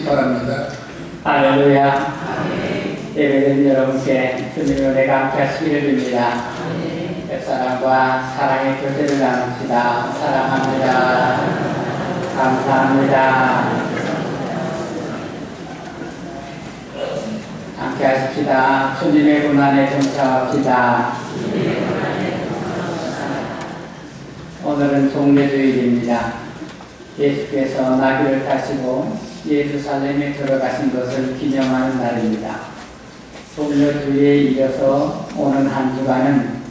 바랍니다. 할렐루야. 예배드린 여러분께 주님의 은혜가 함께 하시기를 빕니다. 옆사람과 사랑의 교제를 나눕시다. 사랑합니다. 감사합니다. 함께 하십시다. 주님의 고난에 동참합시다. 오늘은 종례주일입니다. 예수께서 나귀를 타시고 예루살렘에 들어가신 것을 기념하는 날입니다. 종려주일에 이어서 오는 한 주간은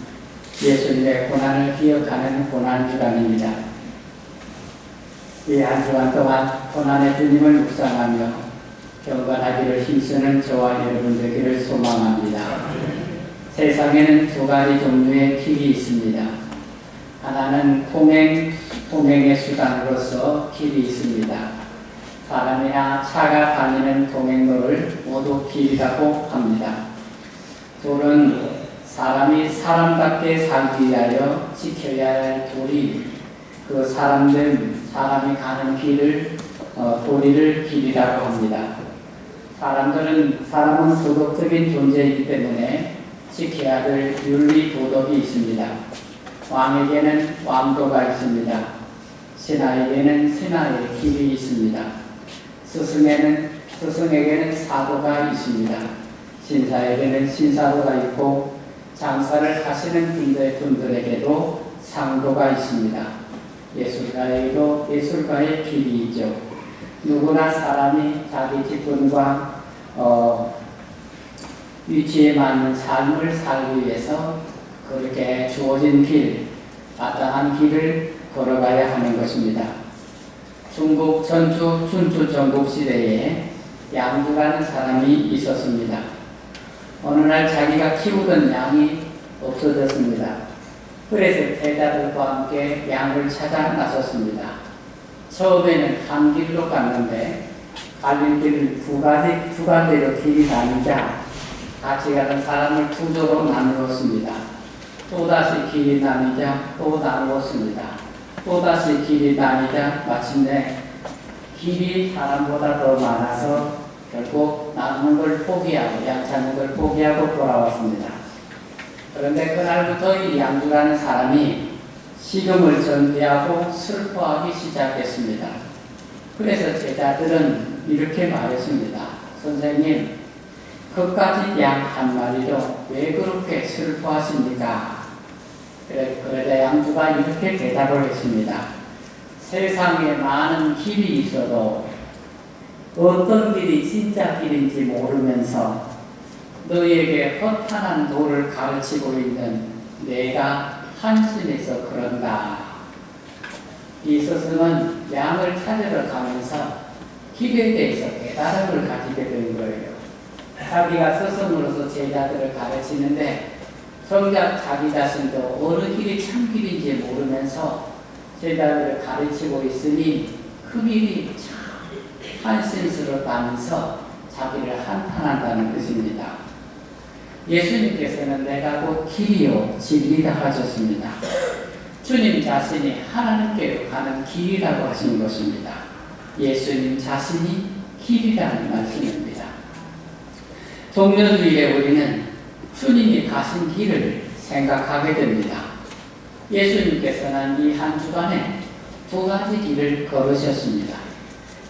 예수님의 고난을 기억하는 고난주간입니다. 이 한 주간 동안 고난의 주님을 묵상하며 경건하기를 힘쓰는 저와 여러분 되기를 소망합니다. 세상에는 두 가지 종류의 길이 있습니다. 하나는 통행의 수단으로서 길이 있습니다. 사람이나 차가 다니는 동행로를 모두 길이라고 합니다. 둘은 사람이 사람답게 살기 위하여 지켜야 할 도리, 그 사람이 가는 길을 도리를 길이라고 합니다. 사람은 도덕적인 존재이기 때문에 지켜야 할 윤리 도덕이 있습니다. 왕에게는 왕도가 있습니다. 신하에게는 신하의 길이 있습니다. 스승에게는 사도가 있습니다. 신사에게는 신사도가 있고 장사를 하시는 분들에게도 상도가 있습니다. 예술가에게도 예술가의 길이 있죠. 누구나 사람이 자기 직분과 위치에 맞는 삶을 살기 위해서 그렇게 주어진 길, 마땅한 길을 걸어가야 하는 것입니다. 중국 춘추 전국 시대에 양주라는 사람이 있었습니다. 어느 날 자기가 키우던 양이 없어졌습니다. 그래서 제자들과 함께 양을 찾아 나섰습니다. 처음에는 한 길로 갔는데 갈림길을 두 가지로 길이 나뉘자 같이 가던 사람을 두 조로 나누었습니다. 또다시 길이 나뉘자 또 나누었습니다. 또다시 길이 나뉘자 마침내 길이 사람보다 더 많아서 결국 나누는 걸 포기하고 양 찾는 걸 포기하고 돌아왔습니다. 그런데 그날부터 이 양주라는 사람이 식음을 전폐하고 슬퍼하기 시작했습니다. 그래서 제자들은 이렇게 말했습니다. 선생님, 그까짓 양 한 마리로 왜 그렇게 슬퍼하십니까? 그러자 양주가 이렇게 대답을 했습니다. 세상에 많은 길이 있어도 어떤 길이 진짜 길인지 모르면서 너희에게 허탄한 도를 가르치고 있는 내가 한심해서 그런다. 이 스승은 양을 찾으러 가면서 길에 대해서 깨달음을 가지게 된 거예요. 자기가 스승으로서 제자들을 가르치는데 정작 자기 자신도 어느 길이 참 길인지 모르면서 제자들을 가르치고 있으니 그 길이 참 한심스럽다면서 자기를 한탄한다는 뜻입니다. 예수님께서는 내가 곧 길이요 진리다 하셨습니다. 주님 자신이 하나님께로 가는 길이라고 하신 것입니다. 예수님 자신이 길이라는 말씀입니다. 종려주일에 우리는 주님이 가신 길을 생각하게 됩니다. 예수님께서는 이 한 주간에 두 가지 길을 걸으셨습니다.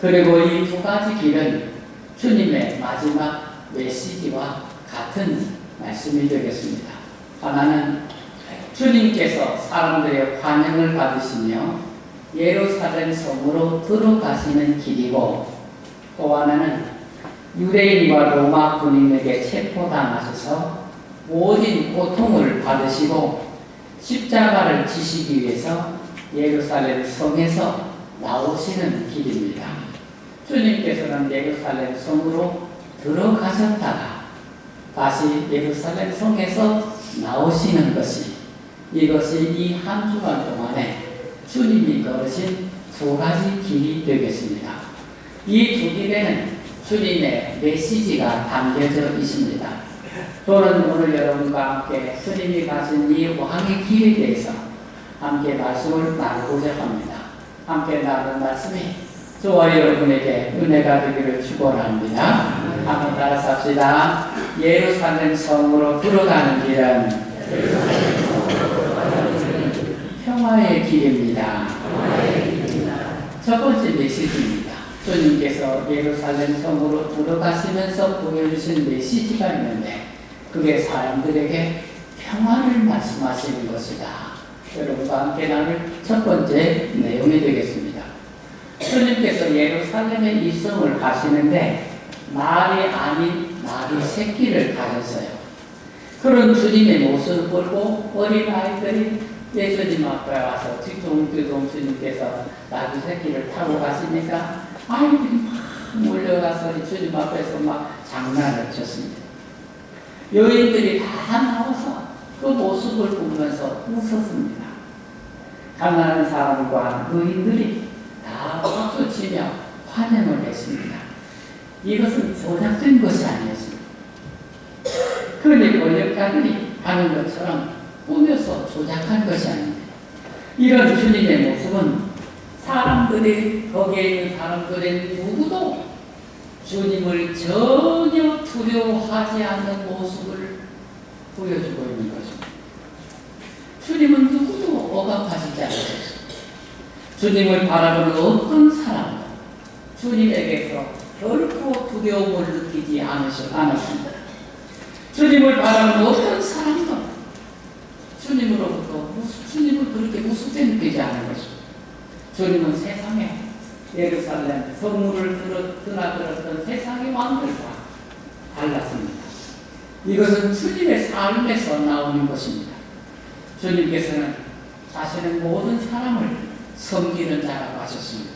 그리고 이 두 가지 길은 주님의 마지막 메시지와 같은 말씀이 되겠습니다. 하나는 주님께서 사람들의 환영을 받으시며 예루살렘 성으로 들어가시는 길이고, 또 하나는 유대인과 로마 군인에게 체포당하셔서 모진 고통을 받으시고 십자가를 지시기 위해서 예루살렘 성에서 나오시는 길입니다. 주님께서는 예루살렘 성으로 들어가셨다가 다시 예루살렘 성에서 나오시는 이것이 이 한 주간 동안에 주님이 걸으신 두 가지 길이 되겠습니다. 이 두 길에는 주님의 메시지가 담겨져 있습니다. 저는 오늘 여러분과 함께 스님이 가신 이 왕의 길에 대해서 함께 말씀을 나누고자 합니다. 함께 나눈 말씀이 저와 여러분에게 은혜가 되기를 축원합니다. 한번 따라서 합시다. 예루살렘 성으로 들어가는 길은 평화의 길입니다. 첫 번째 메시지입니다. 주님께서 예루살렘 성으로 들어가시면서 보여주신 메시지가 있는데 그게 사람들에게 평화를 말씀하시는 것이다. 여러분과 함께 나눌 첫 번째 내용이 되겠습니다. 주님께서 예루살렘의 이 성을 가시는데 말이 아닌 나귀 새끼를 가졌어요. 그런 주님의 모습을 보고 어린아이들이 예수님 앞에 와서 뒤뚱뒤뚱 주님께서 나귀 새끼를 타고 가시니까 아이들이 막 몰려가서 주님 앞에서 막 장난을 쳤습니다. 여인들이 다 나와서 그 모습을 보면서 웃었습니다. 가난한 사람과 의인들이 다 박수치며 환영을 했습니다. 이것은 조작된 것이 아니었습니다. 그러니 권력자들이 하는 것처럼 꾸며서 조작한 것이 아닙니다. 이런 주님의 모습은 사람들이 거기에 있는 사람들의 누구도 주님을 전혀 두려워하지 않는 모습을 보여주고 있는 것입니다. 주님은 누구도 억압하시지 않으셨습니다. 주님을 바라보는 어떤 사람도 주님에게서 결코 두려움을 느끼지 않았습니다. 주님을 바라보는 어떤 사람도 주님으로부터 주님을 그렇게 우습게 느끼지 않은 것입니다. 주님은 세상에 예루살렘 성문을 드나들었던 세상의 왕들과 달랐습니다. 이것은 주님의 삶에서 나오는 것입니다. 주님께서는 자신의 모든 사람을 섬기는 자라고 하셨습니다.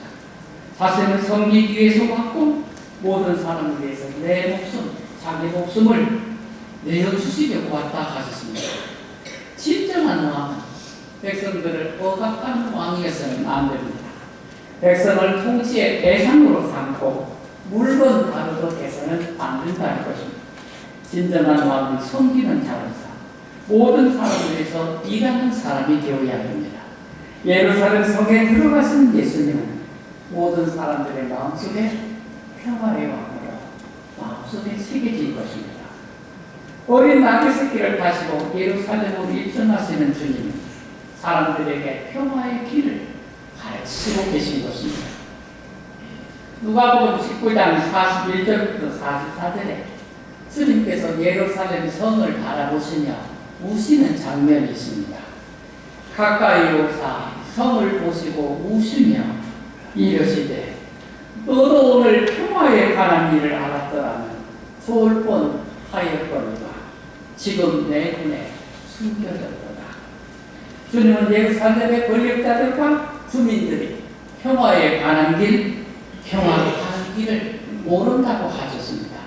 자신을 섬기기 위해서 왔고 모든 사람을 위해서 내 목숨, 자기 목숨을 내어주시려고 왔다 하셨습니다. 진정한 왕은 백성들을 억압하는 왕이어서는 안 됩니다. 백성을 통치의 대상으로 삼고 물건 다루도록 해서는 안 된다는 것입니다. 진정한 왕은 섬기는 자로서 모든 사람을 위해서 일하는 사람이 되어야 됩니다. 예루살렘 성에 들어가신 예수님은 모든 사람들의 마음속에 평화의 왕으로 마음속에 새겨질 것입니다. 어린 나귀 새끼를 타시고 예루살렘으로 입성하시는 주님은 사람들에게 평화의 길을 가르치고 계신 것입니다. 누가복음 19장 41절부터 44절에 주님께서 예루살렘 성을 바라보시며 우시는 장면이 있습니다. 가까이 오사 성을 보시고 우시며 이르시되 너도 오늘 평화에 관한 일을 알았더라면 좋을 뻔하였거니와 지금 내 눈에 숨겨졌도다. 주님은 예루살렘의 권력자들과 주민들이 평화에 관한 길, 평화에 관한 길을 모른다고 하셨습니다.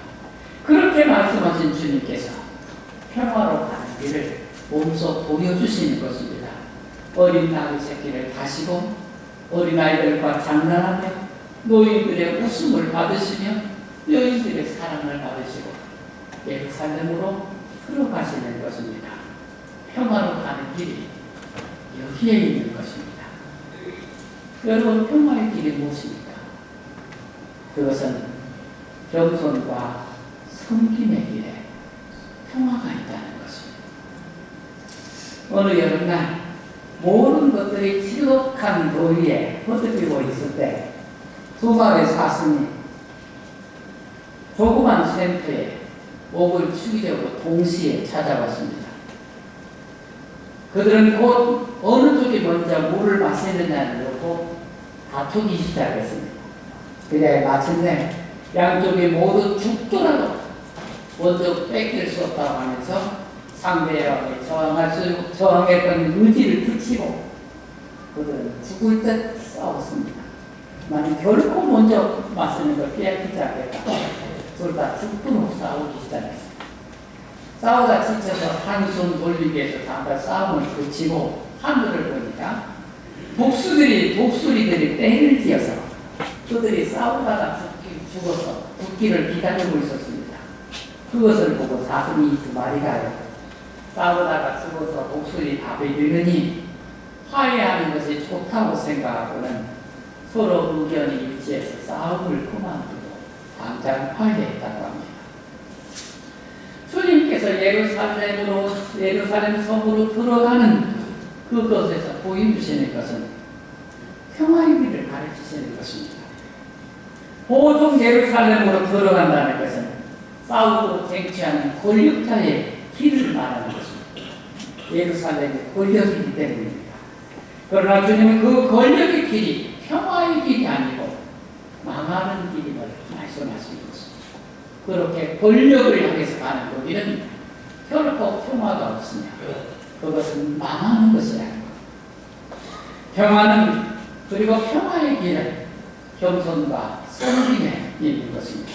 그렇게 말씀하신 주님께서 평화로 가는 길을 몸소 보여주시는 것입니다. 어린 나귀 새끼를 타시고 어린아이들과 장난하며 노인들의 웃음을 받으시며 여인들의 사랑을 받으시고 예루살렘으로 들어가시는 것입니다. 평화로 가는 길이 여기에 있는 것입니다. 여러분, 평화의 길이 무엇입니까? 그것은 겸손과 섬김의 길에 평화가 있다는 것입니다. 어느 여름날 모든 것들이 지독한 더위에 허덕이고 있을 때 두 마리 사슴이 조그만 샘터에 목을 축이려고 동시에 찾아왔습니다. 그들은 곧 어느 쪽이 먼저 물을 마시느냐를 놓고 다투기 시작했습니다. 그래 마침내 양쪽이 모두 죽더라도 먼저 뺏길 수 없다고 하면서 상대에게 저항했던 의지를 붙이고 그들은 죽을 듯 싸웠습니다. 만약 결코 먼저 마시는 걸 빼앗기지 않겠다. 둘 다 죽도록 싸우기 시작했습니다. 싸우다 지쳐서 한숨 돌리기 위해서 잠깐 싸움을 그치고 하늘을 보니까 독수리들이 떼를 지어서 그들이 싸우다가 죽어서 죽기를 기다리고 있었습니다. 그것을 보고 사슴이 두 마리가 싸우다가 죽어서 독수리 밥이 되느니 화해하는 것이 좋다고 생각하고는 서로 의견이 위치에서 싸움을 그만두고 당장 화해했다고 합니다. 주님께서 예루살렘 성으로 들어가는 그것에서 보여주시는 것은 평화의 길을 가르치시는 것입니다. 보통 예루살렘으로 들어간다는 것은 싸우고 쟁취하는 권력자의 길을 말하는 것입니다. 예루살렘의 권력이기 때문입니다. 그러나 주님은 그 권력의 길이 평화의 길이 아니고 망하는 길임을 말씀하시는 것입니다. 그렇게 권력을 향해서 가는 그 길은 결코 평화가 없으며 그것은 망하는 것이 아니고 평화는 그리고 평화의 길은 겸손과 섬김에 있는 것입니다.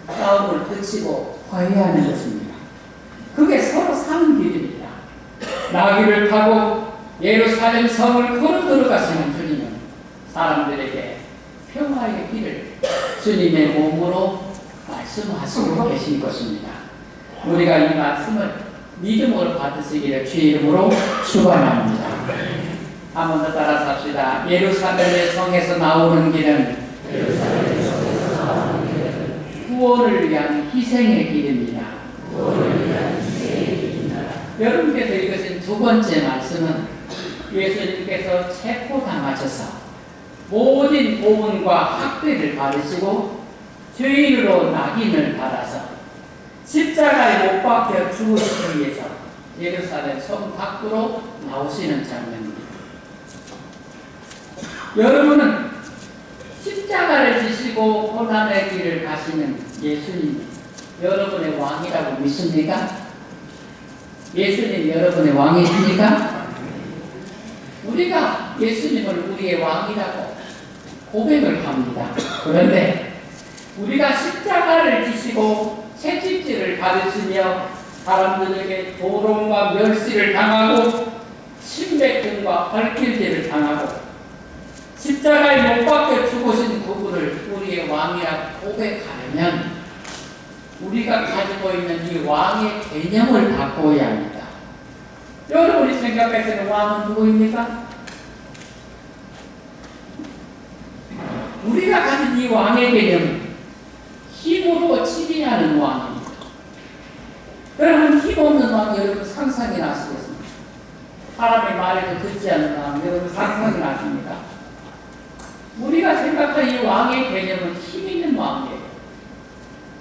싸움을 그치고 화해하는 것입니다. 그게 서로 사는 길입니다. 나귀를 타고 예루살렘 성을 걸어 들어가시는 주님은 사람들에게 평화의 길을 주님의 몸으로 말씀하시고 계신 것입니다. 우리가 이 말씀을 믿음으로 받으시기를 주의 이름으로 축원합니다. 한 번 더 따라서 합시다. 예루살렘의 성에서 나오는 길은 구원을 위한 희생의 길입니다. 여러분께서 읽으신 두 번째 말씀은 예수님께서 체포당하셔서 모든 고문과 학대를 받으시고 죄인으로 낙인을 받아서 십자가에 못 박혀 죽으시기 위해서 예루살렘 성 밖으로 나오시는 장면입니다. 여러분은 십자가를 지시고 고난의 길을 가시는 예수님이 여러분의 왕이라고 믿습니까? 예수님 여러분의 왕이십니까? 우리가 예수님을 우리의 왕이라고 고백을 합니다. 그런데 우리가 십자가를 지시고 채찍질을 받으시며 사람들에게 조롱과 멸시를 당하고 침뱉음과 발길질을 당하고 십자가에 못 박혀 죽으신 그분을 우리의 왕이라고 고백하려면 우리가 가지고 있는 이 왕의 개념을 바꿔야 합니다. 여러분이 생각하시는 왕은 누구입니까? 우리가 가진 이 왕의 개념은 힘으로 지배하는 왕입니다. 그러면 힘없는 왕 여러분 상상이 나시겠습니까? 사람의 말에도 듣지 않는 왕 여러분 상상이 나십니까? 우리가 생각하는 이 왕의 개념은 힘 있는 왕이에요.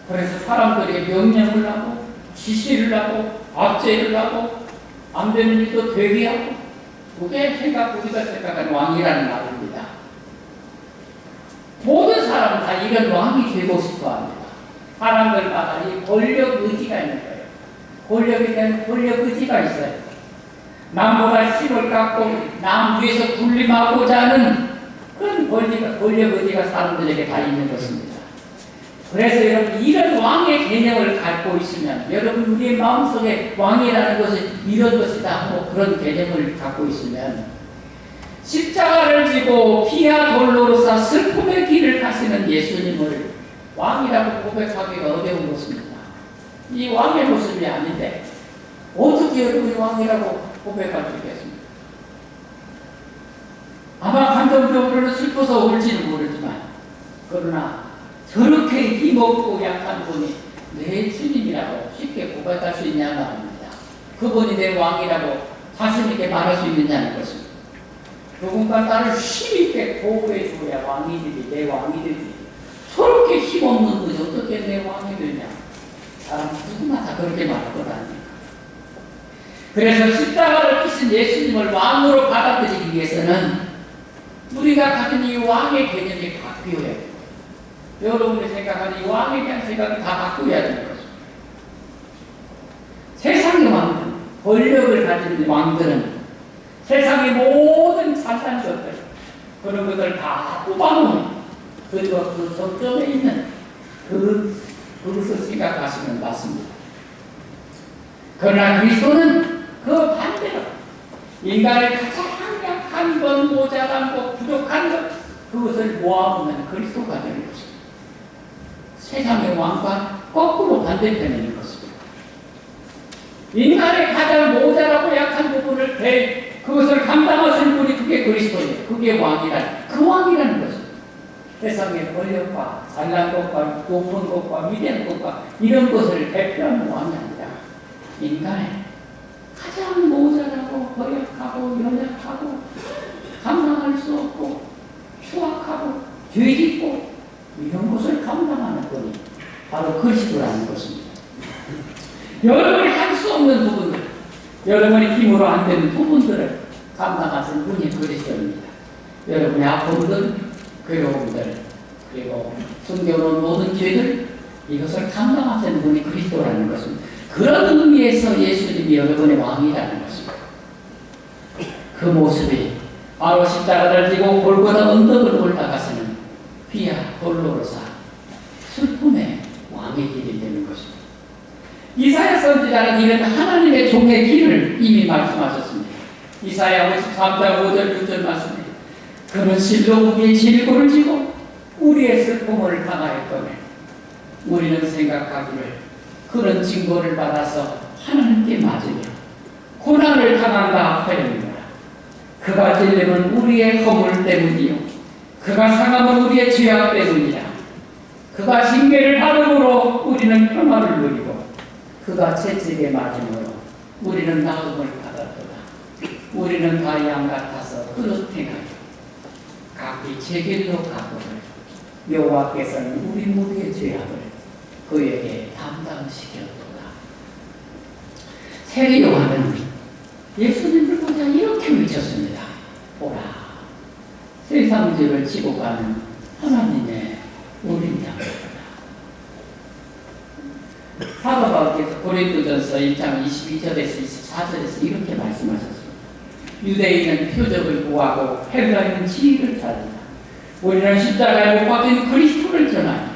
그래서 사람들에게 명령을 하고 지시를 하고 압제를 하고 안 되는 일도 되게 하고 그게 우리가 생각하는 왕이라는 말입니다. 모든 사람은 다 이런 왕이 되고 싶어 합니다. 사람들마다 이 권력 의지가 있는 거예요. 권력에 대한 권력 의지가 있어요. 남보다 힘을 갖고 남 위에서 군림하고자 하는 그런 권력 의지가 사람들에게 다 있는 것입니다. 그래서 여러분 이런 왕의 개념을 갖고 있으면 여러분 우리의 마음속에 왕이라는 것이 이런 것이다 하고 그런 개념을 갖고 있으면 십자가를 지고 피와 돌로로 쌓 슬픔의 길을 가시는 예수님을 왕이라고 고백하기가 어려운 것입니다. 이 왕의 모습이 아닌데 어떻게 여러분이 왕이라고 고백할 수 있겠습니까? 아마 감정적으로는 슬퍼서 울지는 모르지만 그러나 저렇게 힘없고 약한 분이 내 주님이라고 쉽게 고백할 수 있냐는 말입니다. 그분이 내 왕이라고 자신있게 말할 수 있느냐는 것입니다. 누군가 나를 힘있게 보호해 줘야 왕이 되지 내 왕이 되지 저렇게 힘없는 분이 어떻게 내 왕이 되냐. 사람 누구나 다 그렇게 말할 것 아닙니까? 그래서 십자가를 지신 예수님을 왕으로 받아들이기 위해서는 우리가 가진 이 왕의 개념이 바뀌어야 돼요. 여러분이 생각하는 이 왕에 대한 생각을 다 바꾸어야 되는 것입니다. 세상의 왕들, 권력을 가진 왕들은 세상의 모든 잘난 것들, 그런 것들 다 뽑아놓은 그리고 그 저점에 있는 그것을 생각하시면 맞습니다. 그러나 그리스도는 그 반대로 인간의 가장 약한 것, 모자란 것, 부족한 것 그것을 모아보면 그리스도가 되는 것입니다. 세상의 왕과 거꾸로 반대편에 있는 것입니다. 인간의 가장 모자라고 약한 부분을 그것을 감당하신 분이 그게 그리스도예요. 그게 왕이라는 그 왕이라는 것입니다. 세상의 권력과 잘난 것과 높은 것과 위대한 것과 이런 것을 대표하는 왕이 아니라 인간의 가장 모자라고 허약하고 연약하고 감당할 수 없고 추악하고 죄짓고 이런 것을 감당하는 분이 바로 그리스도라는 것입니다. 여러분이 할 수 없는 부분들, 여러분의 힘으로 안 되는 부분들을 감당하신 분이 그리스도입니다. 여러분의 아픔들, 괴로움들, 그리고 숨겨놓은 모든 죄들, 이것을 감당하신 분이 그리스도라는 것입니다. 그런 의미에서 예수님이 여러분의 왕이라는 것입니다. 그 모습이 바로 십자가를 지고 골고다 언덕을 올라가시는 비아 돌로로사 슬픔의 왕의 길이 되는 것입니다. 이사야 선지자는 이런 하나님의 종의 길을 이미 말씀하셨습니다. 이사야 53장 5절 6절 말씀입니다. 그는 실로 우리의 질고를 지고 우리의 슬픔을 당하였거늘 우리는 생각하기를 그는 징벌을 받아서 하나님께 맞으며 고난을 당한다 하였느니라. 그가 찔림은 우리의 허물 때문이요 그가 상함은 우리의 죄악 때문이라. 그가 징계를 받음으로 우리는 평화를 누리고 그가 채찍에 맞음으로 우리는 나음을 받았도다. 우리는 다 양 같아서 그릇행하여 각기 제 길로 가거늘 여호와께서는 우리 모두의 죄악을 그에게 담당시켰도다. 세례 요한은 예수님을 보자 이렇게 외쳤습니다. 보라, 세상죄를 지고 가는 하나님의 어린 양이다. 사도 바울께서 고린도전서 1장 22절에서 24절에서 이렇게 말씀하셨습니다. 유대인은 표적을 구하고 헬라인은 지위를 찾는다. 우리는 십자가에 못 박힌 그리스도를 전하니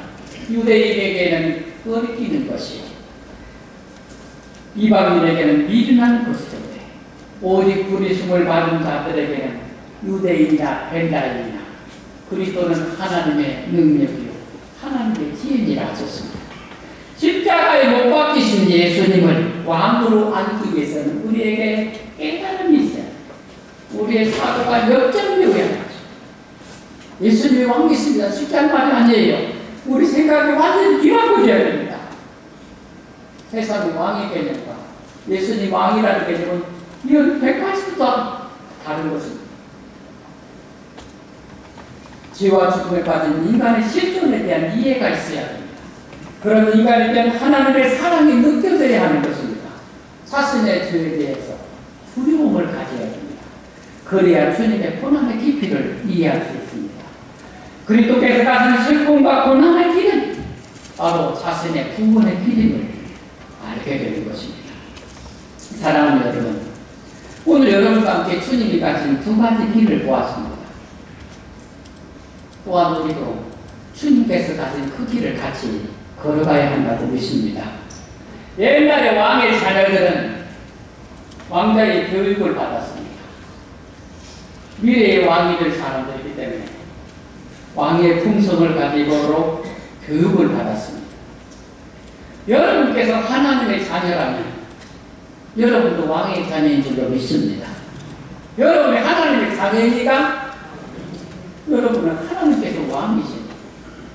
유대인에게는 거리끼는 것이요 이방인에게는 미련한 것이되 오직 부르심을 받은 자들에게는 유대인이나 헬라인이나 그리스도는 하나님의 능력이요 하나님의 지혜니라 하셨습니다. 십자가에 못 박히신 예수님을 왕으로 앉기 위해서는 우리에게 깨달음이 있어야 합니다. 우리의 사고가 역전되어야 하죠. 예수님이 왕이십니다. 쉽다는 말이 아니에요. 우리 생각이 완전히 뒤바꿔줘야 됩니다. 세상의 왕의 개념과 예수님 왕이라는 개념은 이건 180도 다른 것입니다. 죄와 죽음에 빠진 인간의 실존에 대한 이해가 있어야 됩니다. 그런 인간에 대한 하나님의 사랑이 느껴져야 하는 것입니다. 자신의 죄에 대해서 두려움을 가져야 됩니다. 그래야 주님의 고난의 깊이를 이해할 수 있습니다. 그리스도께서 가신 슬픔과 고난의 길은 바로 자신의 구원의 길임을 알게 되는 것입니다. 사랑하는 여러분, 오늘 여러분과 함께 주님이 가신 두 가지 길을 보았습니다. 또한 우리도 주님께서 가신 그 길을 같이 걸어가야 한다고 믿습니다. 옛날에 왕의 자녀들은 왕자의 교육을 받았습니다. 미래의 왕이 될 사람들이기 때문에 왕의 품성을 가지고 교육을 받았습니다. 여러분께서 하나님의 자녀라면 여러분도 왕의 자녀인 줄로 믿습니다. 여러분이 하나님의 자녀이니까 여러분은 하나님께서 왕이십니다.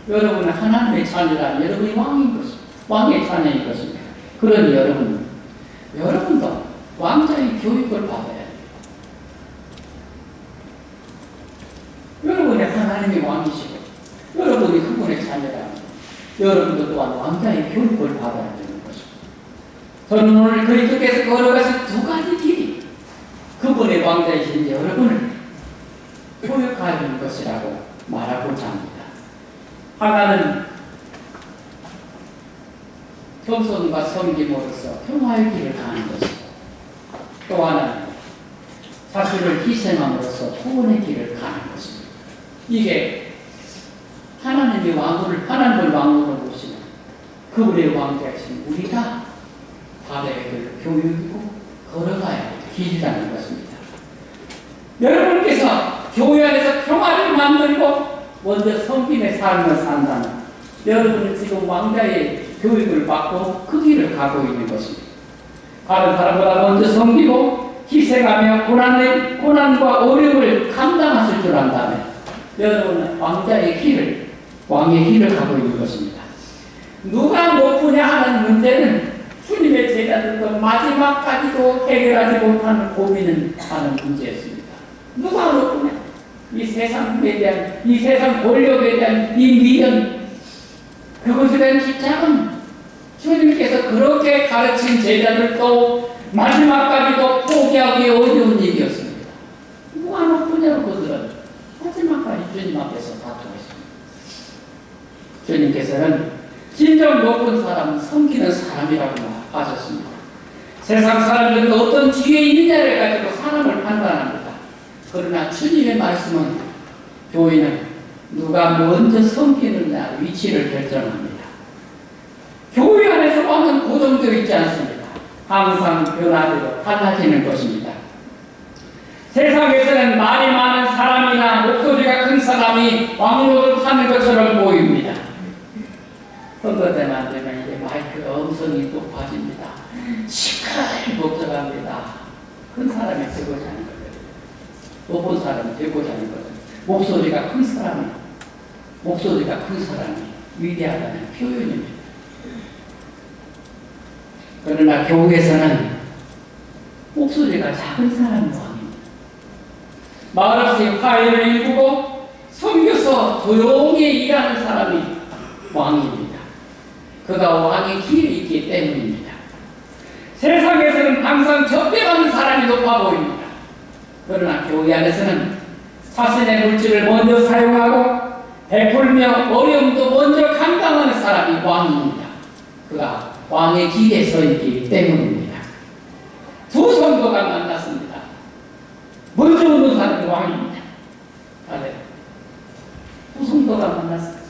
여러분은 하나님의 자녀라면 여러분이 왕인 것입니다. 왕의 자녀인 것입니다. 그러니 여러분도 왕자의 교육을 받아야 합니다. 여러분이 하나님의 왕이시고 여러분이 그분의 자녀라면 여러분도 또한 왕자의 교육을 받아야 되는 것입니다. 저는 오늘 그리스도께서 걸어가신 두 가지 길이 그분의 왕자이신 여러분을 교육하는 것이라고 말하고자 합니다. 하나는 겸손과 섬김으로써 평화의 길을 가는 것이고 또 하나는 자신을 희생함으로써 구원의 길을 가는 것입니다. 이게 하나님의 하나님을 왕으로 모시는 그분의 왕자이신 우리가 받아야 될 교육이고 걸어가야 할 길이라는 것입니다. 여러분께서 교회 안에서 평화를 만들고 먼저 섬김의 삶을 산다면 여러분은 지금 왕자의 교육을 받고 그 길을 가고 있는 것입니다. 다른 사람보다 먼저 섬기고 희생하며 고난과 어려움을 감당하실 줄 안다면 여러분은 왕자의 길을 왕의 길을 가고 있는 것입니다. 누가 높으냐 하는 문제는 주님의 제자들도 마지막까지도 해결하지 못하는 고민을 하는 문제였습니다. 누가 높으냐? 이 세상에 대한, 이 세상 권력에 대한 이 미련, 그것에 대한 집착은 주님께서 그렇게 가르친 제자들도 마지막까지도 포기하기 어려운 일이었습니다. 누가 높으냐고 그들은 마지막까지 주님 앞에서 다투고 있습니다. 주님께서는 진정 높은 사람은 섬기는 사람이라고 하셨습니다. 세상 사람들은 어떤 뒤에 있느냐를 가지고 사람을 판단합니다. 그러나 주님의 말씀은 교회는 누가 먼저 섬기느냐 위치를 결정합니다. 교회 안에서 왕은 고정되어 있지 않습니다. 항상 변화되고 달라지는 것입니다. 세상에서는 말이 많은 사람이나 목소리가 큰 사람이 왕노릇 하는 것처럼 보입니다. 선거 때만 되면 이제 마이크 음성이 높아집니다. 시끄러이 복잡합니다. 큰 사람이 되고자 하는 거예요. 높은 사람이 되고자 하는 것은 목소리가 큰 사람이 위대하다는 표현입니다. 그러나 교회에서는 목소리가 작은 사람이 왕입니다. 말없이 화해를 일구고 섬겨서 조용히 일하는 사람이 왕입니다. 그가 왕의 길에 있기 때문입니다. 세상에서는 항상 적대하는 사람이 높아 보입니다. 그러나 교회 안에서는 자신의 물질을 먼저 사용하고 베풀며 어려움도 먼저 감당하는 사람이 왕입니다. 그가 왕의 길에 서 있기 때문입니다. 두 성도가 만났습니다. 먼저 오는 사람이 왕입니다. 두 성도가 만났습니다.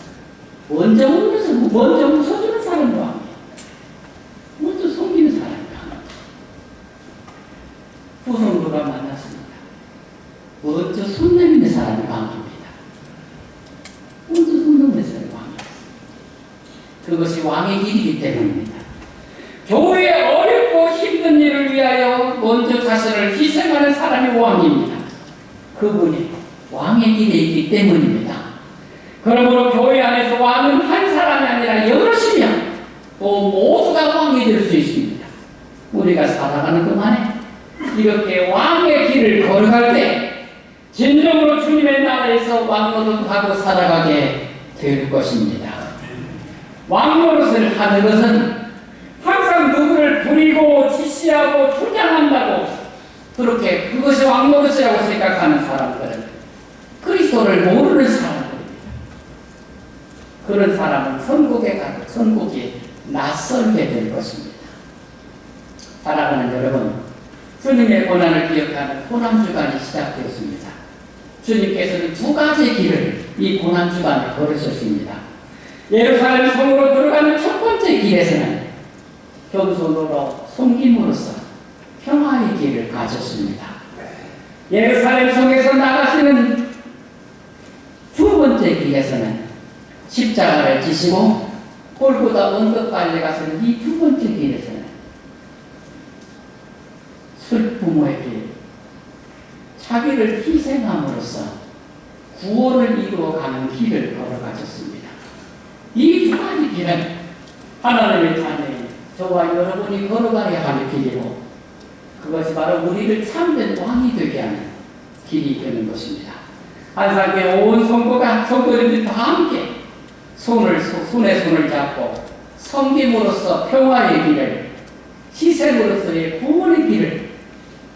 먼저 웃어주는 사람이 왕입니다. 먼저 섬기는 사람이 왕입니다. 두 성도가 만났습니다. 먼저 손 내미는 사람이 왕입니다. 먼저 손 내미는 사람이 왕입니다. 그것이 왕의 길이기 때문입니다. 교회의 어렵고 힘든 일을 위하여 먼저 자신을 희생하는 사람이 왕입니다. 그분이 왕의 길에 있기 때문입니다. 그러므로 교회 안에서 왕은 한 사람이 아니라 여럿이면 또 모두가 왕이 될 수 있습니다. 우리가 살아가는 동안에 이렇게 왕의 길을 걸어갈 때 진정으로 주님의 나라에서 왕노릇하고 살아가게 될 것입니다. 왕노릇을 하는 것은 항상 누구를 부리고 지시하고 투장한다고 그렇게 그것이 왕노릇이라고 생각하는 사람들은 그리스도를 모르는 사람들입니다. 그런 사람은 선곡에 낯설게 될 것입니다. 사랑하는 여러분, 주님의 고난을 기억하는 고난주간이 시작되었습니다. 주님께서는 두 가지 길을 이 고난주간에 걸으셨습니다. 예루살렘 성으로 들어가는 첫 번째 길에서는 겸손으로 섬김으로써 평화의 길을 가졌습니다. 예루살렘 성에서 나가시는 두 번째 길에서는 십자가를 지시고 골고다 언덕까지 가서는 이 두 번째 길에서는 슬픔의 길, 자기를 희생함으로써 구원을 이루어가는 길을 걸어가셨습니다. 이 두 가지 길은 하나님의 자녀인 저와 여러분이 걸어가야 하는 길이고 그것이 바로 우리를 참된 왕이 되게 하는 길이 되는 것입니다. 한상교회 온 성도들이 다 함께 손에 손을 잡고 섬김으로써 평화의 길을, 희생으로서의 구원의 길을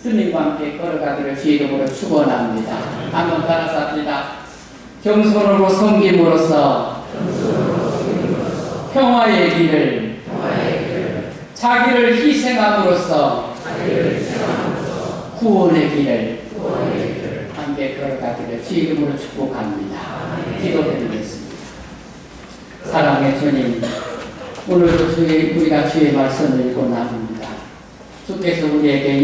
주님과 함께 걸어가기를 주의 이름으로 축원합니다. 한번 따라서 합니다. 겸손으로 섬김으로써 평화의 길을, 자기를 희생함으로써 구원의 길을 함께 걸어가기를 주의 이름으로 축복합니다. 기도드리겠습니다. 사랑의 주님, 오늘도 우리가 주의 말씀을 읽고 나눕니다. 주께서 우리에게